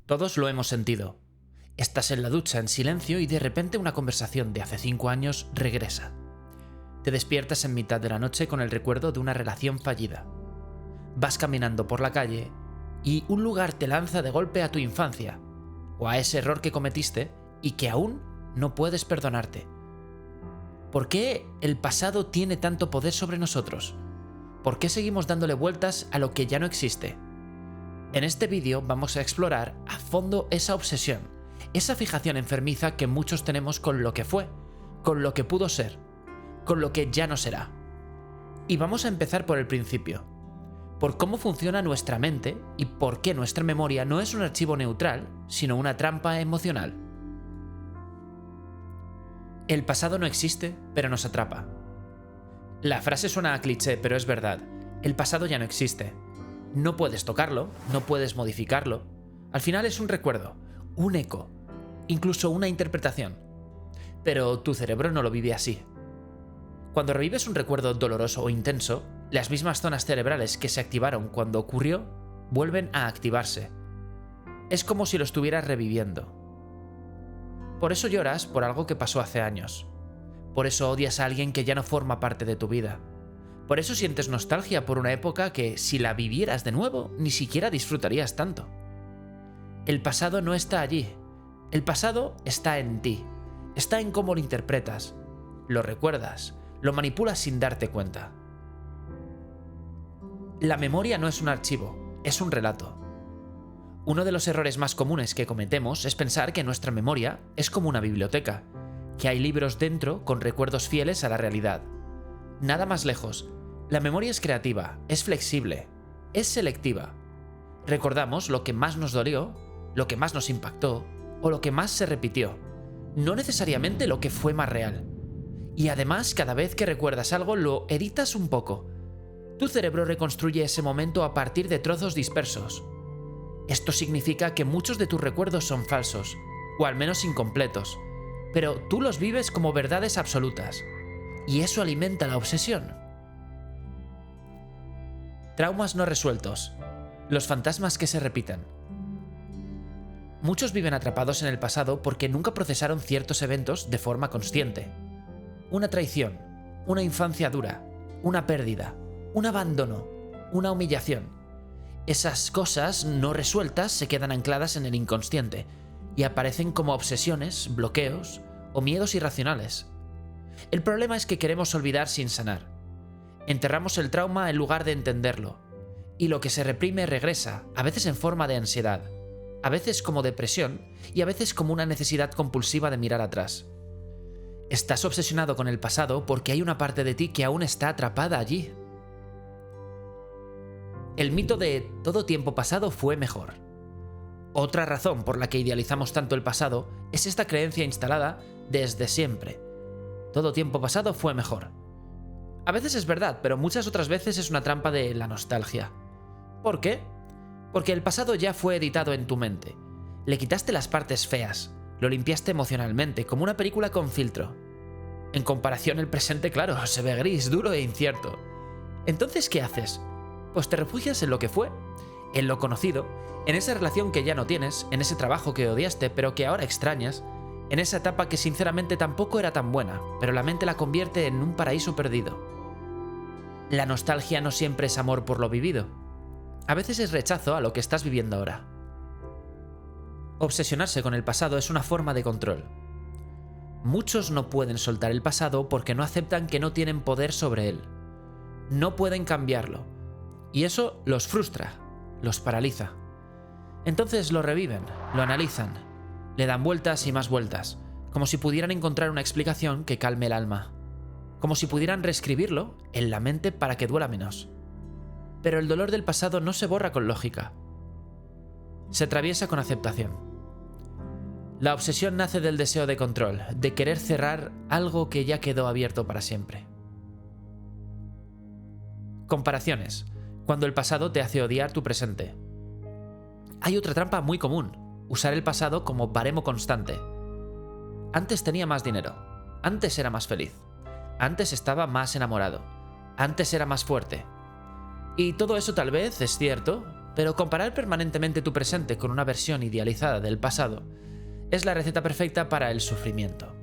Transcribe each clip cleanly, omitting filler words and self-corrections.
Todos lo hemos sentido. Estás en la ducha en silencio y de repente una conversación de hace 5 años regresa. Te despiertas en mitad de la noche con el recuerdo de una relación fallida. Vas caminando por la calle y un lugar te lanza de golpe a tu infancia, o a ese error que cometiste y que aún no puedes perdonarte. ¿Por qué el pasado tiene tanto poder sobre nosotros? ¿Por qué seguimos dándole vueltas a lo que ya no existe? En este vídeo vamos a explorar a fondo esa obsesión, esa fijación enfermiza que muchos tenemos con lo que fue, con lo que pudo ser, con lo que ya no será. Y vamos a empezar por el principio, por cómo funciona nuestra mente y por qué nuestra memoria no es un archivo neutral, sino una trampa emocional. El pasado no existe, pero nos atrapa. La frase suena a cliché, pero es verdad. El pasado ya no existe. No puedes tocarlo, no puedes modificarlo. Al final es un recuerdo, un eco, incluso una interpretación. Pero tu cerebro no lo vive así. Cuando revives un recuerdo doloroso o intenso, las mismas zonas cerebrales que se activaron cuando ocurrió vuelven a activarse. Es como si lo estuvieras reviviendo. Por eso lloras por algo que pasó hace años. Por eso odias a alguien que ya no forma parte de tu vida. Por eso sientes nostalgia por una época que, si la vivieras de nuevo, ni siquiera disfrutarías tanto. El pasado no está allí. El pasado está en ti. Está en cómo lo interpretas. Lo recuerdas. Lo manipulas sin darte cuenta. La memoria no es un archivo, es un relato. Uno de los errores más comunes que cometemos es pensar que nuestra memoria es como una biblioteca, que hay libros dentro con recuerdos fieles a la realidad. Nada más lejos. La memoria es creativa, es flexible, es selectiva. Recordamos lo que más nos dolió, lo que más nos impactó o lo que más se repitió, no necesariamente lo que fue más real. Y además, cada vez que recuerdas algo lo editas un poco. Tu cerebro reconstruye ese momento a partir de trozos dispersos. Esto significa que muchos de tus recuerdos son falsos, o al menos incompletos, pero tú los vives como verdades absolutas, y eso alimenta la obsesión. Traumas no resueltos, los fantasmas que se repiten. Muchos viven atrapados en el pasado porque nunca procesaron ciertos eventos de forma consciente. Una traición, una infancia dura, una pérdida, un abandono, una humillación. Esas cosas no resueltas se quedan ancladas en el inconsciente y aparecen como obsesiones, bloqueos o miedos irracionales. El problema es que queremos olvidar sin sanar. Enterramos el trauma en lugar de entenderlo, y lo que se reprime regresa, a veces en forma de ansiedad, a veces como depresión y a veces como una necesidad compulsiva de mirar atrás. Estás obsesionado con el pasado porque hay una parte de ti que aún está atrapada allí. El mito de todo tiempo pasado fue mejor. Otra razón por la que idealizamos tanto el pasado es esta creencia instalada desde siempre. Todo tiempo pasado fue mejor. A veces es verdad, pero muchas otras veces es una trampa de la nostalgia. ¿Por qué? Porque el pasado ya fue editado en tu mente. Le quitaste las partes feas, lo limpiaste emocionalmente, como una película con filtro. En comparación, el presente, claro, se ve gris, duro e incierto. Entonces, ¿qué haces? Pues te refugias en lo que fue, en lo conocido, en esa relación que ya no tienes, en ese trabajo que odiaste pero que ahora extrañas, en esa etapa que sinceramente tampoco era tan buena, pero la mente la convierte en un paraíso perdido. La nostalgia no siempre es amor por lo vivido. A veces es rechazo a lo que estás viviendo ahora. Obsesionarse con el pasado es una forma de control. Muchos no pueden soltar el pasado porque no aceptan que no tienen poder sobre él. No pueden cambiarlo. Y eso los frustra, los paraliza. Entonces lo reviven, lo analizan, le dan vueltas y más vueltas, como si pudieran encontrar una explicación que calme el alma, como si pudieran reescribirlo en la mente para que duela menos. Pero el dolor del pasado no se borra con lógica. Se atraviesa con aceptación. La obsesión nace del deseo de control, de querer cerrar algo que ya quedó abierto para siempre. Comparaciones. Cuando el pasado te hace odiar tu presente. Hay otra trampa muy común, usar el pasado como baremo constante. Antes tenía más dinero, antes era más feliz, antes estaba más enamorado, antes era más fuerte. Y todo eso tal vez es cierto, pero comparar permanentemente tu presente con una versión idealizada del pasado es la receta perfecta para el sufrimiento.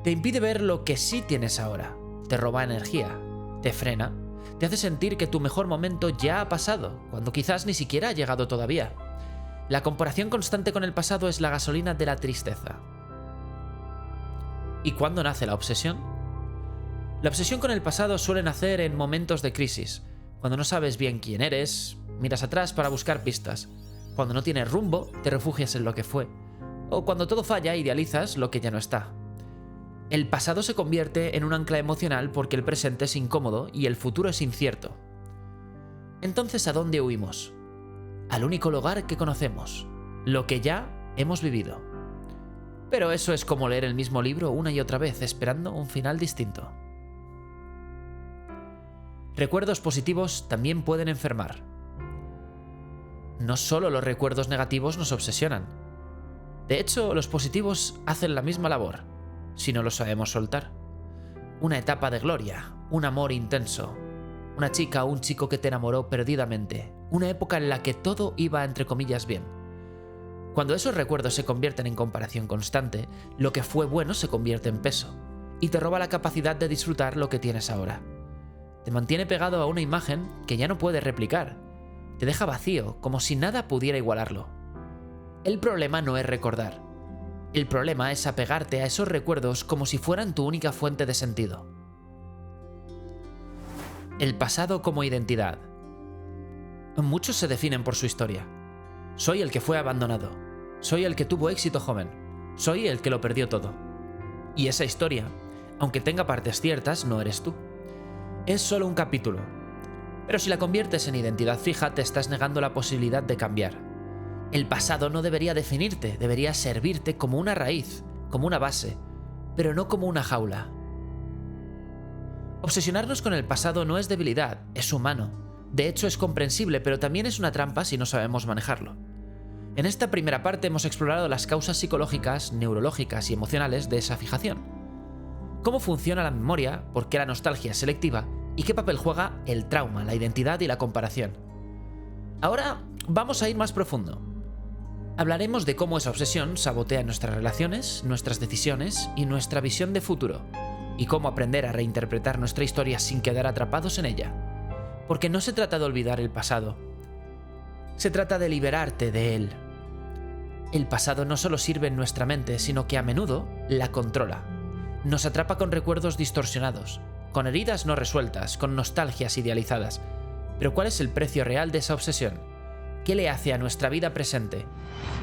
Te impide ver lo que sí tienes ahora, te roba energía, te frena, te hace sentir que tu mejor momento ya ha pasado, cuando quizás ni siquiera ha llegado todavía. La comparación constante con el pasado es la gasolina de la tristeza. ¿Y cuándo nace la obsesión? La obsesión con el pasado suele nacer en momentos de crisis, cuando no sabes bien quién eres, miras atrás para buscar pistas, cuando no tienes rumbo, te refugias en lo que fue, o cuando todo falla, idealizas lo que ya no está. El pasado se convierte en un ancla emocional porque el presente es incómodo y el futuro es incierto. Entonces, ¿a dónde huimos? Al único lugar que conocemos, lo que ya hemos vivido. Pero eso es como leer el mismo libro una y otra vez, esperando un final distinto. Recuerdos positivos también pueden enfermar. No solo los recuerdos negativos nos obsesionan. De hecho, los positivos hacen la misma labor, si no lo sabemos soltar. Una etapa de gloria, un amor intenso, una chica o un chico que te enamoró perdidamente, una época en la que todo iba entre comillas bien. Cuando esos recuerdos se convierten en comparación constante, lo que fue bueno se convierte en peso, y te roba la capacidad de disfrutar lo que tienes ahora. Te mantiene pegado a una imagen que ya no puedes replicar, te deja vacío, como si nada pudiera igualarlo. El problema no es recordar. El problema es apegarte a esos recuerdos como si fueran tu única fuente de sentido. El pasado como identidad. Muchos se definen por su historia. Soy el que fue abandonado. Soy el que tuvo éxito joven. Soy el que lo perdió todo. Y esa historia, aunque tenga partes ciertas, no eres tú. Es solo un capítulo. Pero si la conviertes en identidad fija, te estás negando la posibilidad de cambiar. El pasado no debería definirte, debería servirte como una raíz, como una base, pero no como una jaula. Obsesionarnos con el pasado no es debilidad, es humano. De hecho, es comprensible, pero también es una trampa si no sabemos manejarlo. En esta primera parte hemos explorado las causas psicológicas, neurológicas y emocionales de esa fijación. Cómo funciona la memoria, por qué la nostalgia es selectiva y qué papel juega el trauma, la identidad y la comparación. Ahora vamos a ir más profundo. Hablaremos de cómo esa obsesión sabotea nuestras relaciones, nuestras decisiones y nuestra visión de futuro, y cómo aprender a reinterpretar nuestra historia sin quedar atrapados en ella. Porque no se trata de olvidar el pasado, se trata de liberarte de él. El pasado no solo sirve en nuestra mente, sino que a menudo la controla. Nos atrapa con recuerdos distorsionados, con heridas no resueltas, con nostalgias idealizadas. Pero ¿cuál es el precio real de esa obsesión? ¿Qué le hace a nuestra vida presente?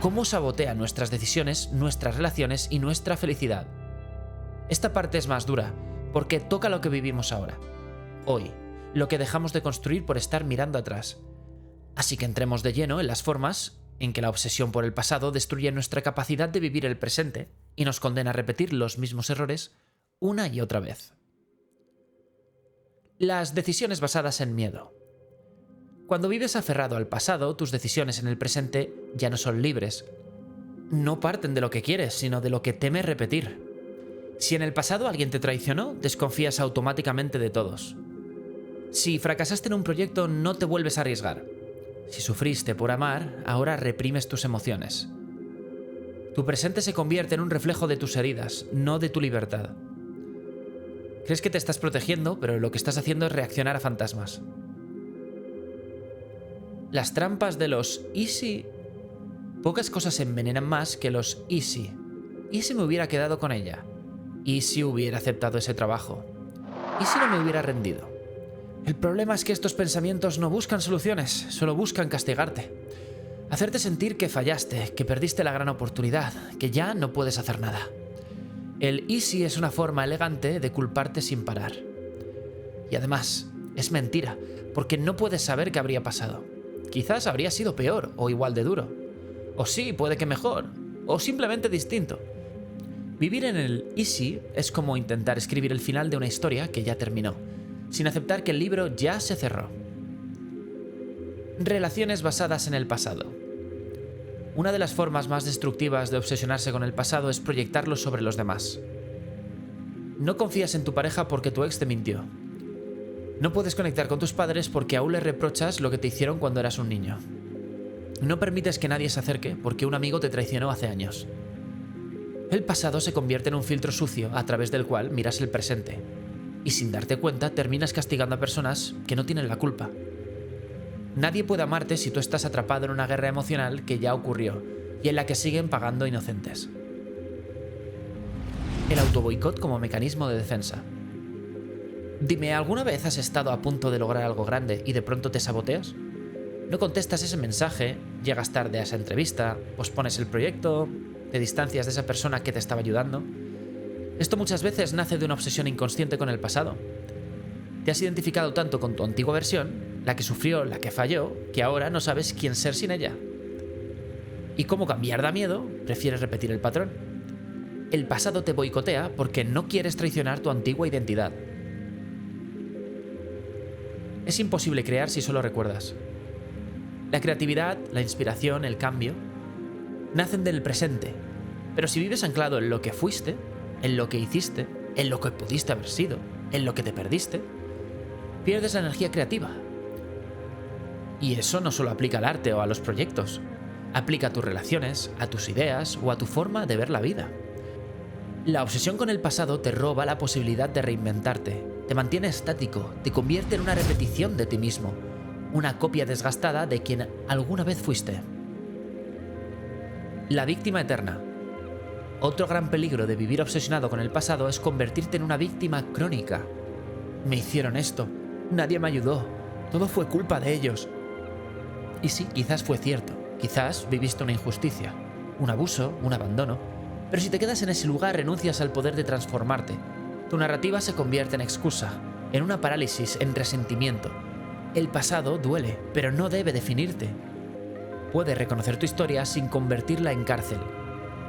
¿Cómo sabotea nuestras decisiones, nuestras relaciones y nuestra felicidad? Esta parte es más dura, porque toca lo que vivimos ahora, hoy, lo que dejamos de construir por estar mirando atrás. Así que entremos de lleno en las formas en que la obsesión por el pasado destruye nuestra capacidad de vivir el presente y nos condena a repetir los mismos errores una y otra vez. Las decisiones basadas en miedo. Cuando vives aferrado al pasado, tus decisiones en el presente ya no son libres. No parten de lo que quieres, sino de lo que temes repetir. Si en el pasado alguien te traicionó, desconfías automáticamente de todos. Si fracasaste en un proyecto, no te vuelves a arriesgar. Si sufriste por amar, ahora reprimes tus emociones. Tu presente se convierte en un reflejo de tus heridas, no de tu libertad. Crees que te estás protegiendo, pero lo que estás haciendo es reaccionar a fantasmas. Las trampas de los ¿y si? Pocas cosas envenenan más que los ¿y si? ¿Y si me hubiera quedado con ella? ¿Y si hubiera aceptado ese trabajo? ¿Y si no me hubiera rendido? El problema es que estos pensamientos no buscan soluciones, solo buscan castigarte. Hacerte sentir que fallaste, que perdiste la gran oportunidad, que ya no puedes hacer nada. El ¿y si? Es una forma elegante de culparte sin parar. Y además, es mentira, porque no puedes saber qué habría pasado. Quizás habría sido peor o igual de duro. O sí, puede que mejor, o simplemente distinto. Vivir en el ¿y si? Es como intentar escribir el final de una historia que ya terminó, sin aceptar que el libro ya se cerró. Relaciones basadas en el pasado. Una de las formas más destructivas de obsesionarse con el pasado es proyectarlo sobre los demás. No confías en tu pareja porque tu ex te mintió. No puedes conectar con tus padres porque aún les reprochas lo que te hicieron cuando eras un niño. No permites que nadie se acerque porque un amigo te traicionó hace años. El pasado se convierte en un filtro sucio a través del cual miras el presente, y sin darte cuenta terminas castigando a personas que no tienen la culpa. Nadie puede amarte si tú estás atrapado en una guerra emocional que ya ocurrió y en la que siguen pagando inocentes. El autoboicot como mecanismo de defensa. Dime, ¿alguna vez has estado a punto de lograr algo grande y de pronto te saboteas? No contestas ese mensaje, llegas tarde a esa entrevista, pospones el proyecto, te distancias de esa persona que te estaba ayudando. Esto muchas veces nace de una obsesión inconsciente con el pasado. Te has identificado tanto con tu antigua versión, la que sufrió, la que falló, que ahora no sabes quién ser sin ella. Y como cambiar da miedo, prefieres repetir el patrón. El pasado te boicotea porque no quieres traicionar tu antigua identidad. Es imposible crear si solo recuerdas. La creatividad, la inspiración, el cambio, nacen del presente, pero si vives anclado en lo que fuiste, en lo que hiciste, en lo que pudiste haber sido, en lo que te perdiste, pierdes la energía creativa. Y eso no solo aplica al arte o a los proyectos, aplica a tus relaciones, a tus ideas o a tu forma de ver la vida. La obsesión con el pasado te roba la posibilidad de reinventarte, te mantiene estático, te convierte en una repetición de ti mismo, una copia desgastada de quien alguna vez fuiste. La víctima eterna. Otro gran peligro de vivir obsesionado con el pasado es convertirte en una víctima crónica. Me hicieron esto, nadie me ayudó, todo fue culpa de ellos. Y sí, quizás fue cierto, quizás viviste una injusticia, un abuso, un abandono, pero si te quedas en ese lugar renuncias al poder de transformarte. Tu narrativa se convierte en excusa, en una parálisis, en resentimiento. El pasado duele, pero no debe definirte. Puedes reconocer tu historia sin convertirla en cárcel.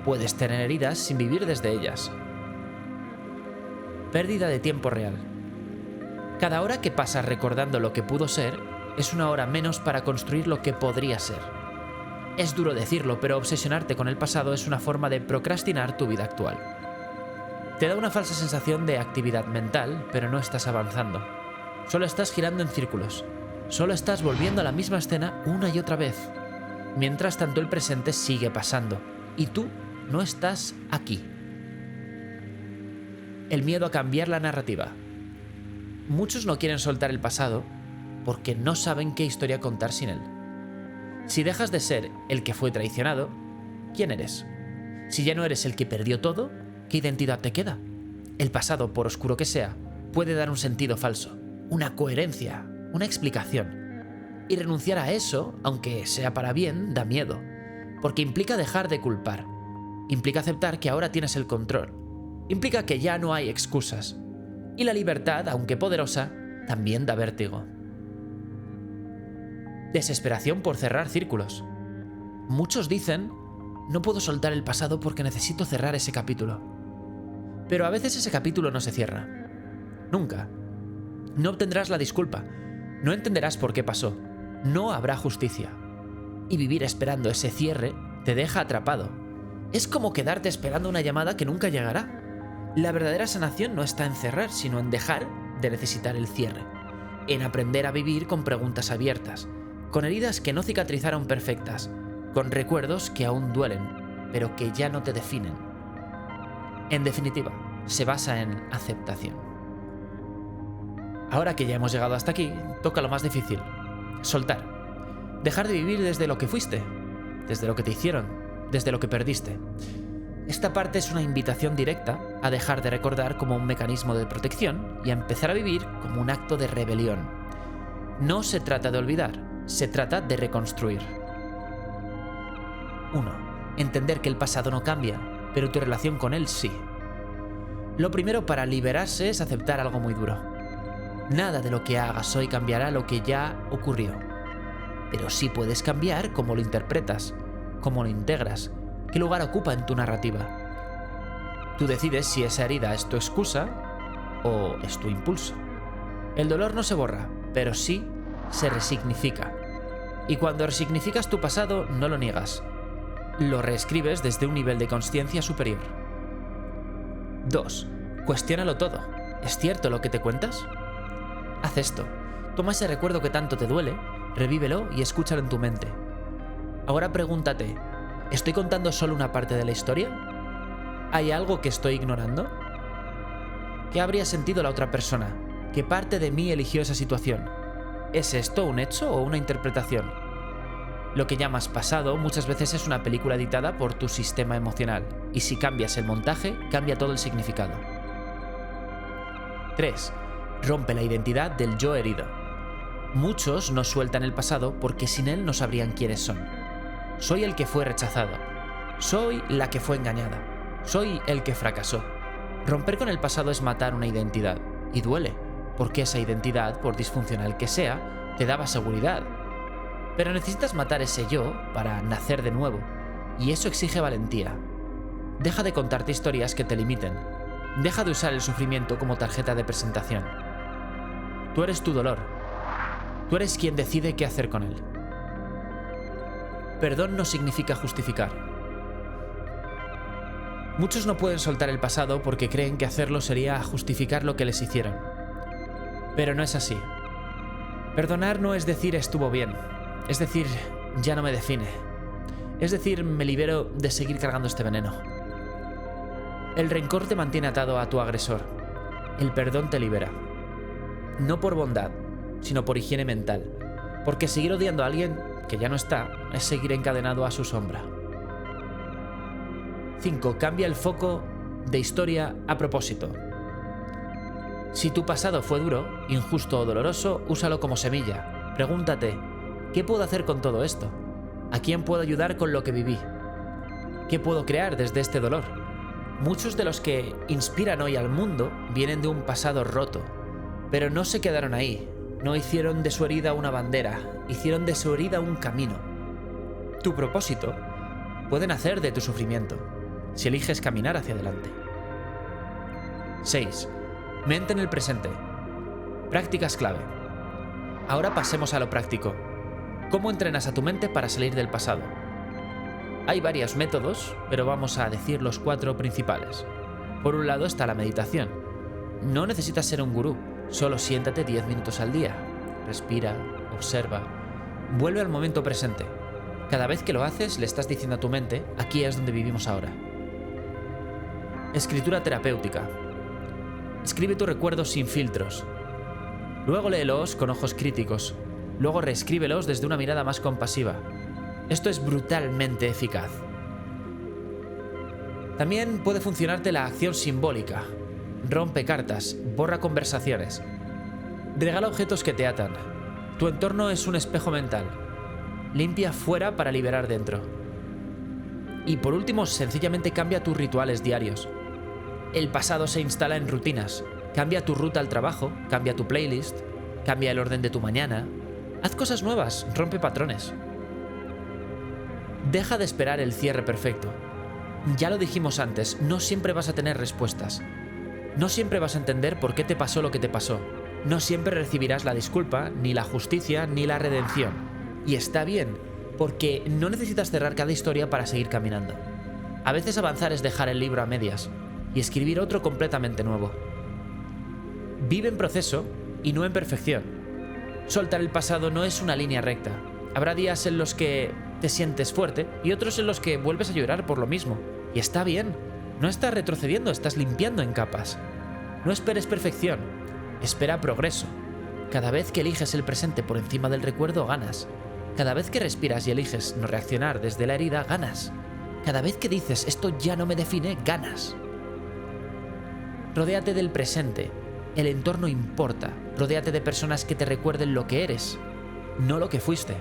Puedes tener heridas sin vivir desde ellas. Pérdida de tiempo real. Cada hora que pasas recordando lo que pudo ser, es una hora menos para construir lo que podría ser. Es duro decirlo, pero obsesionarte con el pasado es una forma de procrastinar tu vida actual. Te da una falsa sensación de actividad mental, pero no estás avanzando. Solo estás girando en círculos. Solo estás volviendo a la misma escena una y otra vez. Mientras tanto el presente sigue pasando y tú no estás aquí. El miedo a cambiar la narrativa. Muchos no quieren soltar el pasado porque no saben qué historia contar sin él. Si dejas de ser el que fue traicionado, ¿quién eres? Si ya no eres el que perdió todo, ¿qué identidad te queda? El pasado, por oscuro que sea, puede dar un sentido falso, una coherencia, una explicación. Y renunciar a eso, aunque sea para bien, da miedo, porque implica dejar de culpar, implica aceptar que ahora tienes el control, implica que ya no hay excusas, y la libertad, aunque poderosa, también da vértigo. Desesperación por cerrar círculos. Muchos dicen, no puedo soltar el pasado porque necesito cerrar ese capítulo. Pero a veces ese capítulo no se cierra. Nunca. No obtendrás la disculpa, no entenderás por qué pasó. No habrá justicia. Y vivir esperando ese cierre te deja atrapado. Es como quedarte esperando una llamada que nunca llegará. La verdadera sanación no está en cerrar, sino en dejar de necesitar el cierre. En aprender a vivir con preguntas abiertas, con heridas que no cicatrizaron perfectas, con recuerdos que aún duelen, pero que ya no te definen. En definitiva, se basa en aceptación. Ahora que ya hemos llegado hasta aquí, toca lo más difícil. Soltar. Dejar de vivir desde lo que fuiste, desde lo que te hicieron, desde lo que perdiste. Esta parte es una invitación directa a dejar de recordar como un mecanismo de protección y a empezar a vivir como un acto de rebelión. No se trata de olvidar, se trata de reconstruir. 1. Entender que el pasado no cambia, pero tu relación con él sí. Lo primero para liberarse es aceptar algo muy duro. Nada de lo que hagas hoy cambiará lo que ya ocurrió. Pero sí puedes cambiar cómo lo interpretas, cómo lo integras, qué lugar ocupa en tu narrativa. Tú decides si esa herida es tu excusa o es tu impulso. El dolor no se borra, pero sí se resignifica. Y cuando resignificas tu pasado, no lo niegas. Lo reescribes desde un nivel de conciencia superior. 2. Cuestiónalo todo. ¿Es cierto lo que te cuentas? Haz esto. Toma ese recuerdo que tanto te duele, revívelo y escúchalo en tu mente. Ahora pregúntate, ¿estoy contando solo una parte de la historia? ¿Hay algo que estoy ignorando? ¿Qué habría sentido la otra persona? ¿Qué parte de mí eligió esa situación? ¿Es esto un hecho o una interpretación? Lo que llamas pasado muchas veces es una película editada por tu sistema emocional, y si cambias el montaje, cambia todo el significado. 3. Rompe la identidad del yo herido. Muchos no sueltan el pasado porque sin él no sabrían quiénes son. Soy el que fue rechazado. Soy la que fue engañada. Soy el que fracasó. Romper con el pasado es matar una identidad, y duele, porque esa identidad, por disfuncional que sea, te daba seguridad. Pero necesitas matar ese yo para nacer de nuevo, y eso exige valentía. Deja de contarte historias que te limiten. Deja de usar el sufrimiento como tarjeta de presentación. Tú eres tu dolor. Tú eres quien decide qué hacer con él. Perdón no significa justificar. Muchos no pueden soltar el pasado porque creen que hacerlo sería justificar lo que les hicieron. Pero no es así. Perdonar no es decir estuvo bien. Es decir, ya no me define. Es decir, me libero de seguir cargando este veneno. El rencor te mantiene atado a tu agresor. El perdón te libera. No por bondad, sino por higiene mental. Porque seguir odiando a alguien que ya no está es seguir encadenado a su sombra. 5. Cambia el foco de historia a propósito. Si tu pasado fue duro, injusto o doloroso, úsalo como semilla. Pregúntate, ¿qué puedo hacer con todo esto? ¿A quién puedo ayudar con lo que viví? ¿Qué puedo crear desde este dolor? Muchos de los que inspiran hoy al mundo vienen de un pasado roto, pero no se quedaron ahí. No hicieron de su herida una bandera, hicieron de su herida un camino. Tu propósito puede nacer de tu sufrimiento, si eliges caminar hacia adelante. 6. Mente en el presente. Prácticas clave. Ahora pasemos a lo práctico. ¿Cómo entrenas a tu mente para salir del pasado? Hay varios métodos, pero vamos a decir los 4 principales. Por un lado está la meditación. No necesitas ser un gurú, solo siéntate 10 minutos al día. Respira, observa, vuelve al momento presente. Cada vez que lo haces, le estás diciendo a tu mente, aquí es donde vivimos ahora. Escritura terapéutica. Escribe tus recuerdos sin filtros. Luego léelos con ojos críticos. Luego reescríbelos desde una mirada más compasiva. Esto es brutalmente eficaz. También puede funcionarte la acción simbólica. Rompe cartas, borra conversaciones. Regala objetos que te atan. Tu entorno es un espejo mental. Limpia fuera para liberar dentro. Y por último, sencillamente cambia tus rituales diarios. El pasado se instala en rutinas. Cambia tu ruta al trabajo, cambia tu playlist, cambia el orden de tu mañana. Haz cosas nuevas, rompe patrones. Deja de esperar el cierre perfecto. Ya lo dijimos antes, no siempre vas a tener respuestas. No siempre vas a entender por qué te pasó lo que te pasó. No siempre recibirás la disculpa, ni la justicia, ni la redención. Y está bien, porque no necesitas cerrar cada historia para seguir caminando. A veces avanzar es dejar el libro a medias y escribir otro completamente nuevo. Vive en proceso y no en perfección. Soltar el pasado no es una línea recta. Habrá días en los que te sientes fuerte y otros en los que vuelves a llorar por lo mismo. Y está bien. No estás retrocediendo, estás limpiando en capas. No esperes perfección, espera progreso. Cada vez que eliges el presente por encima del recuerdo, ganas. Cada vez que respiras y eliges no reaccionar desde la herida, ganas. Cada vez que dices esto ya no me define, ganas. Rodéate del presente. El entorno importa. Rodéate de personas que te recuerden lo que eres, no lo que fuiste.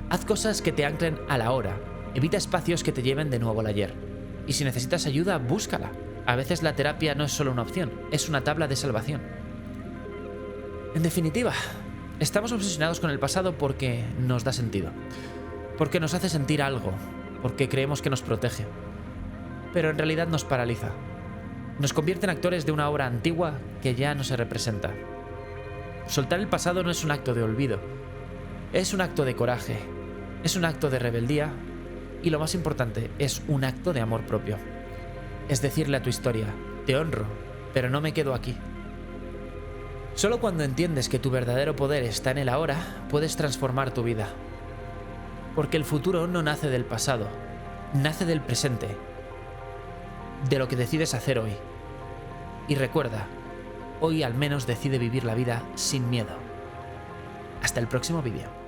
Haz cosas que te anclen a la hora. Evita espacios que te lleven de nuevo al ayer. Y si necesitas ayuda, búscala. A veces la terapia no es solo una opción, es una tabla de salvación. En definitiva, estamos obsesionados con el pasado porque nos da sentido. Porque nos hace sentir algo. Porque creemos que nos protege. Pero en realidad nos paraliza. Nos convierte en actores de una obra antigua que ya no se representa. Soltar el pasado no es un acto de olvido. Es un acto de coraje. Es un acto de rebeldía. Y lo más importante, es un acto de amor propio. Es decirle a tu historia, te honro, pero no me quedo aquí. Solo cuando entiendes que tu verdadero poder está en el ahora, puedes transformar tu vida. Porque el futuro no nace del pasado, nace del presente, de lo que decides hacer hoy. Y recuerda, hoy al menos decide vivir la vida sin miedo. Hasta el próximo vídeo.